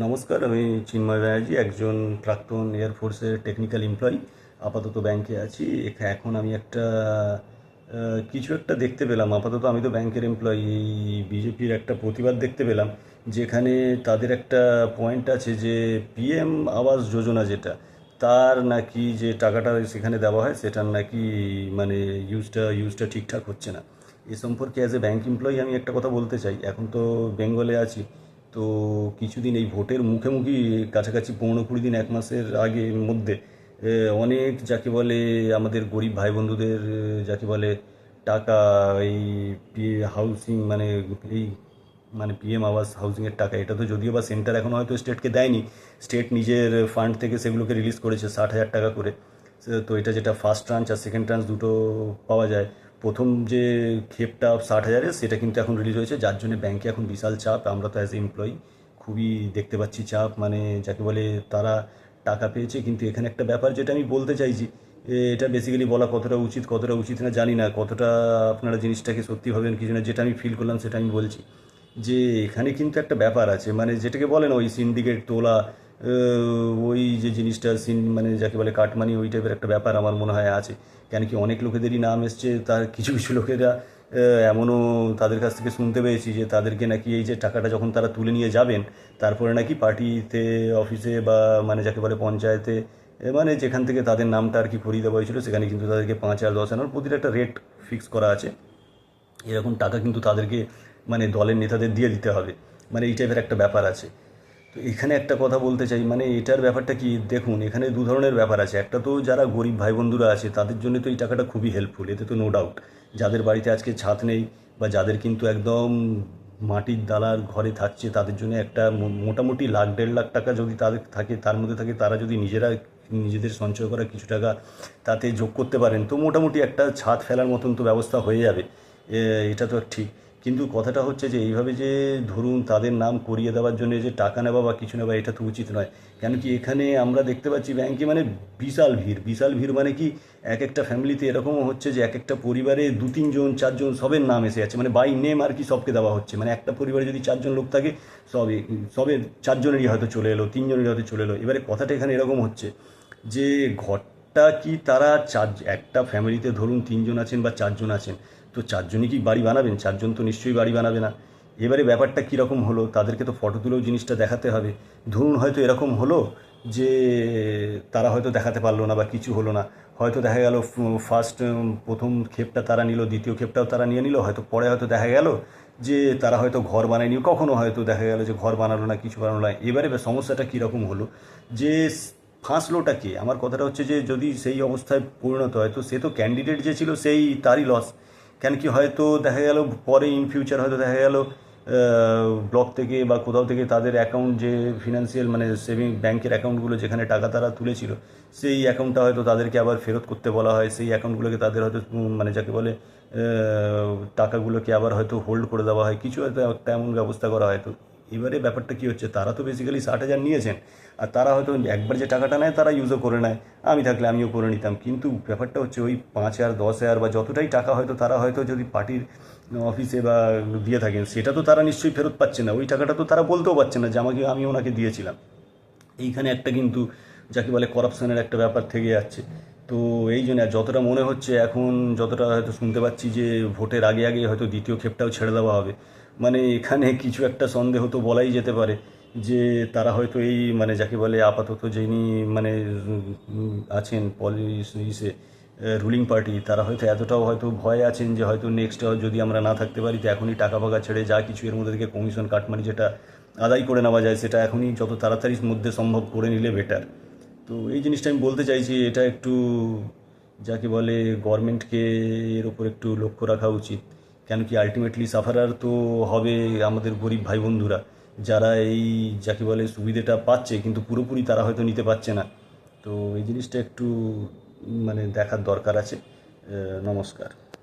নমস্কার, আমি চিন্ময় ব্যানার্জি, একজন প্রাক্তন এয়ারফোর্সের টেকনিক্যাল এমপ্লয়ি। আপাতত ব্যাংকে আছি। এখন আমি একটা কিছু একটা দেখতে পেলাম। আপাতত আমি তো ব্যাংকের এমপ্লয়ি। এই বিজেপির একটা প্রতিবাদ দেখতে পেলাম, যেখানে তাদের একটা পয়েন্ট আছে যে পিএম আবাস যোজনা যেটা, তার নাকি যে টাকাটা সেখানে দেওয়া হয় সেটার নাকি মানে ইউজটা ঠিকঠাক হচ্ছে না। এ সম্পর্কে অ্যাজ এ ব্যাংক এমপ্লয়ি আমি একটা কথা বলতে চাই। এখন তো বেঙ্গলে আছি, তো কিছুদিন এই ভোটের মুখোমুখি কাছাকাছি 15-20 দিন, 1 মাসের আগের মধ্যে অনেক যাকে বলে আমাদের গরিব ভাই বন্ধুদের যাকে বলে টাকা, এই হাউসিং মানে এই মানে পিএম আবাস হাউজিংয়ের টাকা, এটা তো যদিও বা সেন্টার এখনও হয়তো স্টেটকে দেয়নি। স্টেট নিজের ফান্ড থেকে সেগুলোকে রিলিজ করেছে 60,000 টাকা করে। তো এটা যেটা ফার্স্ট ট্রান্চ আর সেকেন্ড ট্রান্চ দুটো পাওয়া যায়। প্রথম যে ক্ষেপটা 60,000-এর সেটা কিন্তু এখন রিলিজ হয়েছে, যার জন্য ব্যাংকে এখন বিশাল চাপ। আমরা তো অ্যাজ এ এমপ্লয়ি খুবই দেখতে পাচ্ছি চাপ, মানে যাকে বলে তারা টাকা পেয়েছে। কিন্তু এখানে একটা ব্যাপার যেটা আমি বলতে চাইছি, এটা বেসিক্যালি বলা কতটা উচিত কতটা উচিত না জানি না, কতটা আপনারা জিনিসটাকে সত্যি ভাবেন কিছু না, যেটা আমি ফিল করলাম সেটা আমি বলছি। যে এখানে কিন্তু একটা ব্যাপার আছে, মানে যেটাকে বলে না ওই সিন্ডিকেট তোলা, ওই যে জিনিসটা মানে যাকে বলে কাটমানি, ওই টাইপের একটা ব্যাপার আমার মনে হয় আছে। কেন কি অনেক লোকেদেরই নাম এসছে, তার কিছু কিছু লোকেরা এমনও তাদের কাছ থেকে শুনতে পেয়েছি যে তাদেরকে নাকি এই যে টাকাটা যখন তারা তুলে নিয়ে যাবেন, তারপরে নাকি পার্টিতে, অফিসে বা মানে যাকে বলে পঞ্চায়েতে, মানে যেখান থেকে তাদের নামটা আর কি করিয়ে দেওয়া হয়েছিল, সেখানে কিন্তু তাদেরকে 5 আর 10 আনার প্রতিটা একটা রেট ফিক্স করা আছে। এরকম টাকা কিন্তু তাদেরকে মানে দলের নেতাদের দিয়ে দিতে হবে, মানে এই টাইপের একটা ব্যাপার আছে। তো এখানে একটা কথা বলতে চাই, মানে এটার ব্যাপারটা কি দেখুন, এখানে দু ধরনের ব্যাপার আছে। একটা তো যারা গরিব ভাই বন্ধুরা আছে তাদের জন্য তো এই টাকাটা খুবই হেল্পফুল, এতে তো নো ডাউট। যাদের বাড়িতে আজকে ছাদ নেই বা যাদের কিন্তু একদম মাটির দালার ঘরে থাকছে, তাদের জন্য একটা মোটামুটি 1,00,000 1,50,000 টাকা যদি তাদের থাকে, তার মধ্যে থাকে, তারা যদি নিজেরা নিজেদের সঞ্চয় করা কিছু টাকা তাতে যোগ করতে পারেন, তো মোটামুটি একটা ছাদ ফেলার মতন তো ব্যবস্থা হয়ে যাবে। এটা তো ঠিক। কিন্তু কথাটা হচ্ছে যে এইভাবে যে ধরুন তাদের নাম করিয়ে দেওয়ার জন্য যে টাকা নেওয়া বা কিছু নেওয়া, এটা তো উচিত নয়। কেন কি এখানে আমরা দেখতে পাচ্ছি ব্যাংকে মানে বিশাল ভিড়, বিশাল ভিড়, মানে কি এক একটা ফ্যামিলিতে এরকমও হচ্ছে যে এক একটা পরিবারে 2-3 জন 4 জন সবের নাম এসে যাচ্ছে, মানে বাই নেম আর কি সবকে দেওয়া হচ্ছে। মানে একটা পরিবারে যদি 4 জন লোক থাকে, সবে সবে 4 জনেরই হয়তো চলে এলো, 3 জনেরই হয়তো চলে এলো। এবারে কথাটা এখানে এরকম হচ্ছে যে ঘরটা কি তারা একটা ফ্যামিলিতে ধরুন 3 জন আছেন বা 4 জন আছেন, তো 4 জনই কি বাড়ি বানাবেন? 4 জন তো নিশ্চয়ই বাড়ি বানাবে না। এবারে ব্যাপারটা কীরকম হলো, তাদেরকে তো ফটো তুলেও জিনিসটা দেখাতে হবে। ধরুন হয়তো এরকম হলো যে তারা হয়তো দেখাতে পারলো না বা কিছু হলো না, হয়তো দেখা গেল ফার্স্ট প্রথম ক্ষেপটা তারা নিল, দ্বিতীয় ক্ষেপটাও তারা নিয়ে নিল, হয়তো পরে হয়তো দেখা গেল যে তারা হয়তো ঘর বানায়নি, কখনো হয়তো দেখা গেল যে ঘর বানালো না, কিছু বানালো না। এবারে সমস্যাটা কীরকম হলো যে ফাঁসলোটা কে? আমার কথাটা হচ্ছে যে যদি সেই অবস্থায় পরিণত হয়, তো সে তো ক্যান্ডিডেট যে ছিল সেই তারই লস। কেন কি হয়তো দেখা গেল পরে ইন ফিউচার হয়তো দেখা গেল ব্লক থেকে বা কোথাও থেকে তাদের অ্যাকাউন্ট, যে ফিনান্সিয়াল মানে সেভিং ব্যাংকের অ্যাকাউন্টগুলো যেখানে টাকা তারা তুলেছিল, সেই অ্যাকাউন্টটা হয়তো তাদেরকে আবার ফেরত করতে বলা হয়। সেই অ্যাকাউন্টগুলোকে তাদের হয়তো মানে যাকে বলে টাকাগুলোকে আবার হয়তো হোল্ড করে দেওয়া হয়, কিছু হয়তো একটা এমন ব্যবস্থা করা হয়। তো এবারে ব্যাপারটা কী হচ্ছে, তারা তো বেসিক্যালি 60,000 নিয়েছেন, আর তারা হয়তো একবার যে টাকাটা নেয় তারা ইউজও করে নেয়। আমি থাকলে আমিও করে নিতাম। কিন্তু ব্যাপারটা হচ্ছে ওই 5,000 10,000 বা যতটাই টাকা হয়তো তারা হয়তো যদি পার্টির অফিসে বা দিয়ে থাকেন, সেটা তো তারা নিশ্চয়ই ফেরত পাচ্ছে না। ওই টাকাটা তো তারা বলতেও পারছে না যে আমাকে, আমি ওনাকে দিয়েছিলাম। এইখানে একটা কিন্তু যাকে বলে করাপশনের একটা ব্যাপার থেকে যাচ্ছে। তো এই জন্য আর যতটা মনে হচ্ছে এখন, যতটা হয়তো শুনতে পাচ্ছি যে ভোটের আগে আগে হয়তো দ্বিতীয় ক্ষেপটাও ছেড়ে দেওয়া হবে। মানে এখানে কিছু একটা সন্দেহ তো বলাই যেতে পারে যে তারা হয়তো এই মানে যাকে বলে আপাতত যিনি মানে আছেন ইসে রুলিং পার্টি, তারা হয়তো এতটাও হয়তো ভয়ে আছেন যে হয়তো নেক্সট যদি আমরা না থাকতে পারি, তো এখনই টাকা ফাকা ছেড়ে যা কিছু এর মধ্যে থেকে কমিশন কাটমানি যেটা আদায় করে নেওয়া যায়, সেটা এখনই যত তাড়াতাড়ির মধ্যে সম্ভব করে নিলে বেটার। তো এই জিনিসটা আমি বলতে চাইছি, এটা একটু যাকে বলে গভর্নমেন্টকে এর ওপর একটু লক্ষ্য রাখা উচিত। কেন কি আলটিমেটলি সাফারার তো হবে আমাদের গরিব ভাই বন্ধুরা, যারা এই যাকে বলে সুবিধাটা পাচ্ছে কিন্তু পুরোপুরি তারা হয়তো নিতে পারছে না। তো এই জিনিসটা একটু মানে দেখার দরকার আছে। নমস্কার।